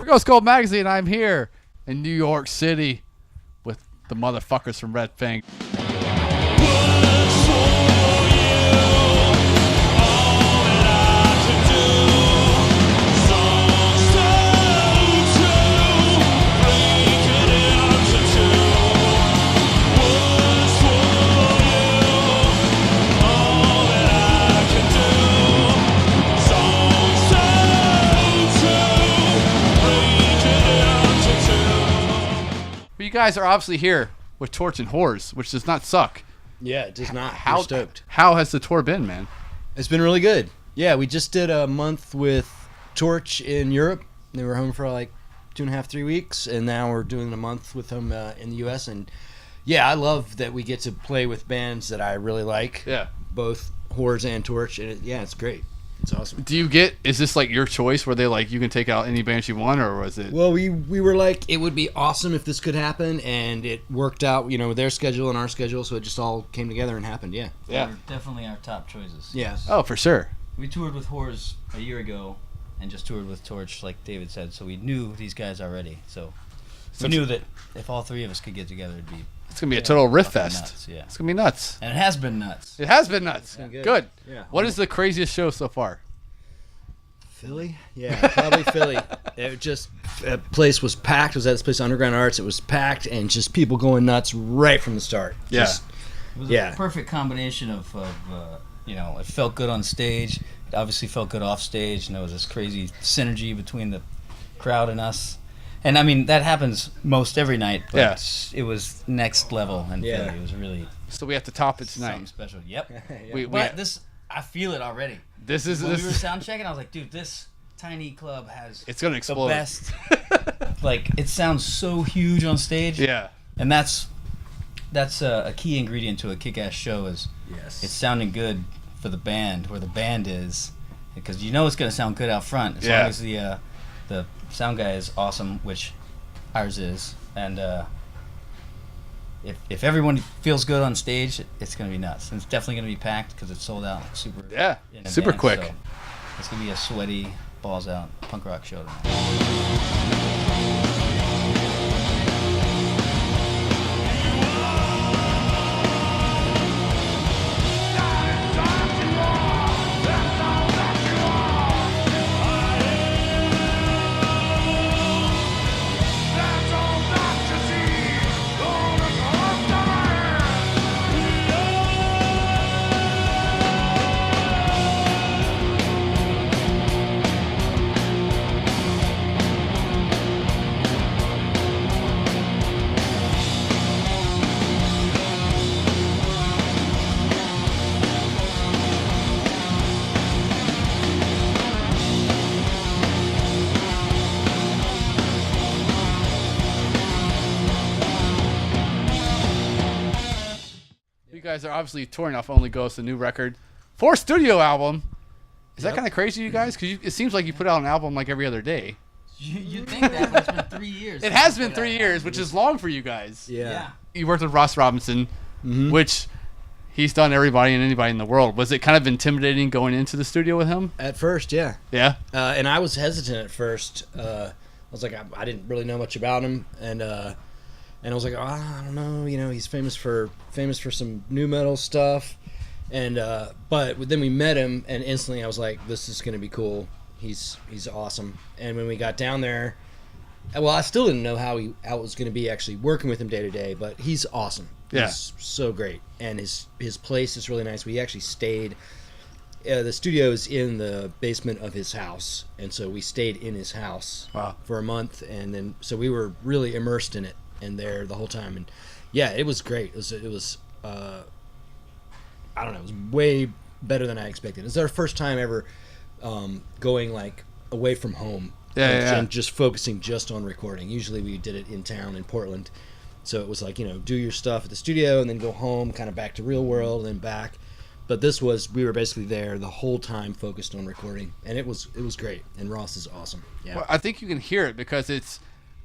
Goes Gold Magazine. I'm here in New York City with the motherfuckers from Red Fang. You guys are obviously here with Torch and Whores, which does not suck. Yeah, it does not. How We're stoked. How has the tour been, man? It's been really good. Yeah, we just did a month with Torch in Europe. They were home for like 2.5, 3 weeks, and now we're doing a month with them in the U.S. And yeah, I love that we get to play with bands that I really like. Yeah, both Whores and Torch, and it's great. It's awesome. Is this like your choice where they like you can take out any bands you want, or was it? Well, we were like, it would be awesome if this could happen, and it worked out, their schedule and our schedule, so it just all came together and happened, yeah. They're definitely our top choices. Yeah. Oh, for sure. We toured with Whores a year ago and just toured with Torch, like David said, so we knew these guys already. So we knew that if all three of us could get together, it'd be... It's going to be a total riff fest. Nuts, yeah. It's going to be nuts. And it has been nuts. It has been nuts. Yeah. Good. Yeah. What is the craziest show so far? Philly? Yeah, probably Philly. It just, a place was packed. It was at this place, Underground Arts. It was packed and just people going nuts right from the start. Yeah. It was a perfect combination of it felt good on stage. It obviously felt good off stage. And there was this crazy synergy between the crowd and us. And I mean, that happens most every night, but it was next level in Philly. It was really... So we have to top it tonight. Something special. Yep. Yeah. I feel it already. When we were sound checking, I was like, dude, this tiny club has it's gonna explode. The best. Like, it sounds so huge on stage. Yeah. And that's a key ingredient to a kick-ass show is it's sounding good for the band, where the band is, because it's going to sound good out front as long as the sound guy is awesome, which ours is, and if everyone feels good on stage, it's going to be nuts. And it's definitely going to be packed because it's sold out super super quick. So it's going to be a sweaty, balls out punk rock show tonight. You guys are obviously touring off Only Ghost, a new record. 4th studio album. Is that kind of crazy, you guys? Because it seems like you put out an album like every other day. You think that, but it's been 3 years. It has been 3 years, which is long for you guys. Yeah. You worked with Ross Robinson, which he's done everybody and anybody in the world. Was it kind of intimidating going into the studio with him? At first, yeah. Yeah? And I was hesitant at first. I was like, I didn't really know much about him, and I was like, I don't know, he's famous for some new metal stuff, and but then we met him, and instantly I was like, this is gonna be cool. He's awesome. And when we got down there, well, I still didn't know how it was gonna be actually working with him day to day, but he's awesome. Yeah. He's so great, and his place is really nice. We actually stayed. The studio is in the basement of his house, and so we stayed in his house for a month, and then so we were really immersed in it and there the whole time, and it was great. It was I don't know, it was way better than I expected. It was our first time ever going like away from home and just focusing just on recording. Usually we did it in town in Portland, so it was like, do your stuff at the studio and then go home, kind of back to real world and then back. But we were basically there the whole time focused on recording, and it was great. And Ross is awesome. Yeah. Well, I think you can hear it because it's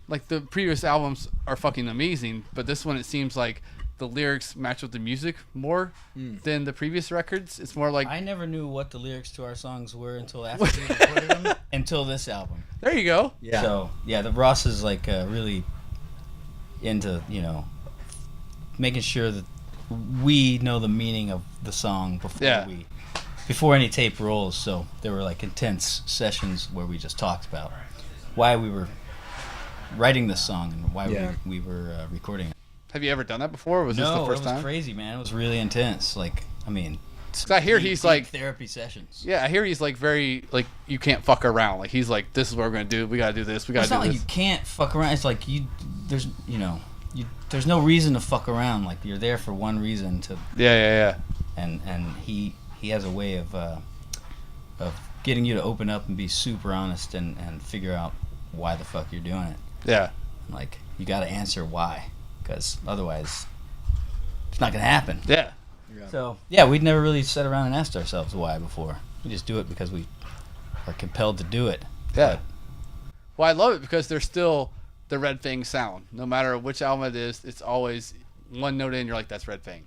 like the previous albums are fucking amazing, but this one, it seems like the lyrics match with the music more than the previous records. It's more like I never knew what the lyrics to our songs were until after we recorded them. Until this album. There you go. Yeah. So the Ross is like really into making sure that we know the meaning of the song before any tape rolls. So there were like intense sessions where we just talked about why we were writing this song and why we were recording it. Have you ever done that before? Or was this the first time? No, it was crazy, man. It was really intense. Like, I mean, 'cause I hear he's like therapy sessions. Yeah, I hear he's like very like you can't fuck around. Like he's like, this is what we're gonna do. We gotta do this. We gotta do this. It's not like you can't fuck around. It's like there's no reason to fuck around. Like you're there for one reason to. Yeah. And he has a way of getting you to open up and be super honest and figure out why the fuck you're doing it. Yeah. Like you got to answer why, because otherwise it's not gonna happen. Yeah. So we'd never really sat around and asked ourselves why before. We just do it because we are compelled to do it. Yeah. Well, I love it because there's still the Red Fang sound. No matter which album it is, it's always one note in. You're like, that's Red Fang,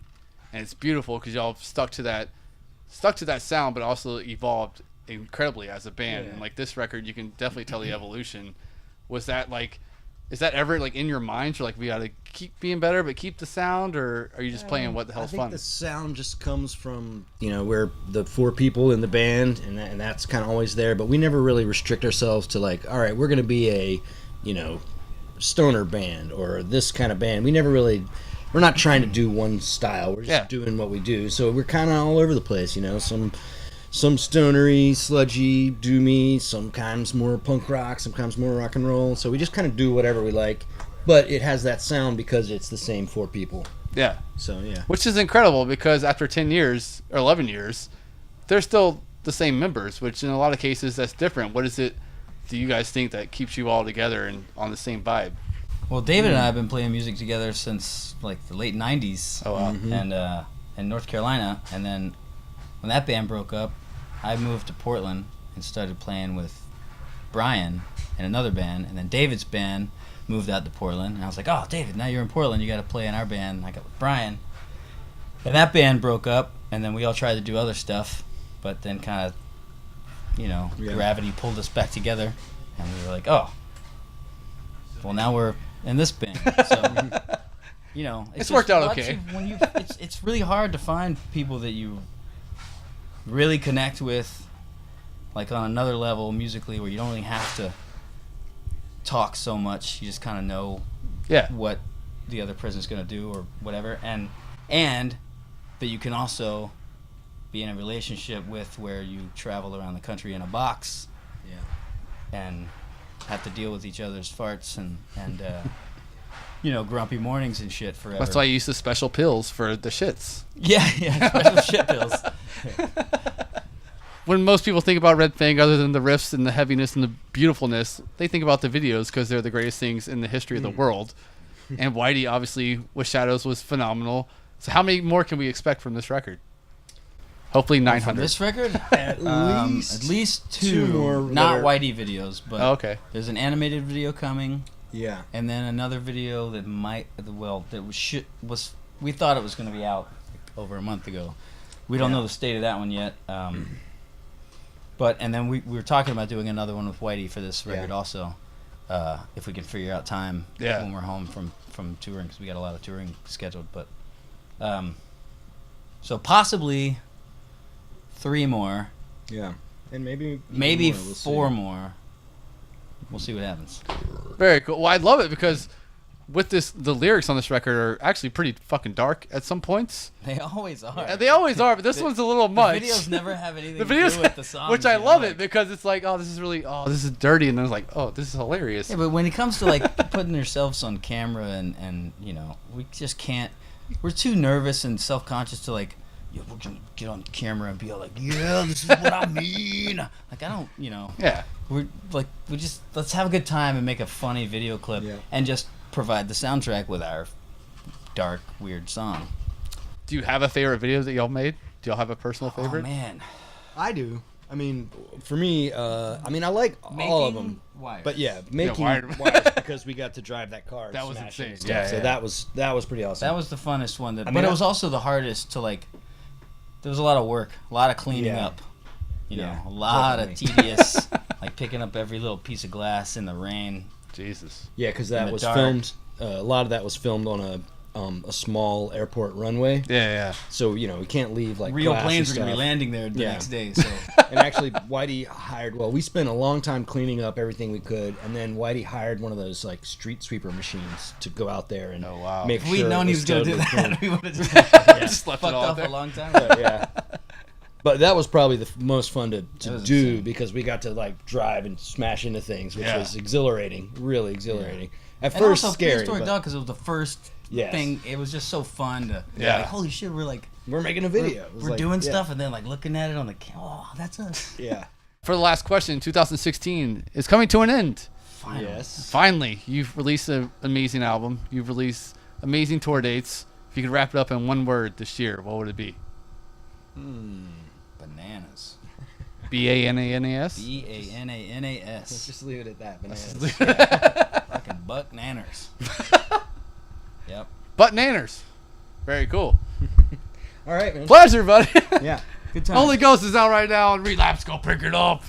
and it's beautiful because y'all stuck to that sound, but also evolved incredibly as a band. And like this record, you can definitely tell the evolution. Was that like? Is that ever like in your mind? You're like, we got to keep being better, but keep the sound, or are you just playing what the hell's fun? I think the sound just comes from we're the 4 people in the band, and that's kind of always there. But we never really restrict ourselves to like, all right, we're going to be a stoner band or this kind of band. We're not trying to do one style. We're just doing what we do. So we're kind of all over the place. Some stonery, sludgy, doomy, sometimes more punk rock, sometimes more rock and roll. So we just kind of do whatever we like, but it has that sound because it's the same 4 people. Yeah. So which is incredible because after 10 years or 11 years, they're still the same members, which in a lot of cases that's different. What is it do you guys think that keeps you all together and on the same vibe? Well, David and I have been playing music together since like the late 90s. Oh, wow. And in North Carolina, and then when that band broke up, I moved to Portland and started playing with Brian and another band, and then David's band moved out to Portland, and I was like, oh, David, now you're in Portland, you got to play in our band. And I got with Brian, and that band broke up, and then we all tried to do other stuff, but then kind of, gravity pulled us back together, and we were like, oh, well, now we're in this band. So, it's worked out okay. It's really hard to find people that you really connect with, like on another level musically, where you don't really have to talk so much. You just kind of know what the other person's going to do or whatever, and that you can also be in a relationship with where you travel around the country in a box and have to deal with each other's farts and grumpy mornings and shit forever. That's why you use the special pills for the shits. Yeah, special shit pills. When most people think about Red Fang, other than the riffs and the heaviness and the beautifulness, they think about the videos because they're the greatest things in the history of the world. And Whitey, obviously, with Shadows was phenomenal. So how many more can we expect from this record? Hopefully 900. From this record? At least two more. Not Whitey videos, but there's an animated video coming. Yeah. And then another video that we thought it was going to be out over a month ago. We don't know the state of that one yet. And then we were talking about doing another one with Whitey for this record also, if we can figure out time when we're home from touring, because we got a lot of touring scheduled. But so possibly 3 more. Yeah. And maybe more. 4 more. We'll see what happens. Very cool. Well, I love it because with the lyrics on this record are actually pretty fucking dark at some points. They always are. Yeah, they always are, but this one's a little much. The videos never have anything to do with the song. Which I love it because it's like, this is dirty, and then it's like, this is hilarious. Yeah, but when it comes to like putting yourselves on camera and we just can't. We're too nervous and self-conscious to like, we're gonna get on camera and be like, this is what I mean. Like I don't, Yeah. We're like, let's have a good time and make a funny video clip and just provide the soundtrack with our dark, weird song. Do you have a favorite video that y'all made? Do y'all have a personal favorite? Oh man, I do. I mean, for me, I like all of them. wires. But yeah, making wired. wires because we got to drive that car. That was smash it and insane. stuff. Yeah, so yeah. that was pretty awesome. That was the funnest one. But mean, it was also the hardest to like. There was a lot of work, a lot of cleaning up. You know, a lot of tedious, like picking up every little piece of glass in the rain. Jesus. Yeah, because that was dark. filmed. A lot of that was filmed on a small airport runway. Yeah. So we can't leave like Real glass planes and are gonna be stuff. landing there the next day. So And actually, Whitey hired. Well, we spent a long time cleaning up everything we could, and then Whitey hired one of those like street sweeper machines to go out there and make if sure. we'd known it he was gonna do totally that, clean. we would have just Just left fucked it all off there. a long time. Yeah. But that was probably the most fun to was do insane. because we got to like drive and smash into things, which Yeah. was exhilarating, really exhilarating. At And first, also scary. prehistoric But dog because it was the first thing. It was just so fun to. Yeah. Like, holy shit! We're like we're making a video. It was we're like, doing yeah. stuff and then like looking at it on the camera. Oh, that's us. Yeah. For the last question, 2016 is coming to an end. Finally. Yes. Finally, you've released an amazing album. You've released amazing tour dates. If you could wrap it up in one word this year, what would it be? Bananas. BANANAS? Let's BANANAS. just leave it at that. Bananas. Fucking buck nanners. Yep. Butt Nanners. Very cool. All right, man. Pleasure, buddy. Yeah. Good time. Only Ghost is out right now, and Relapse, go pick it up.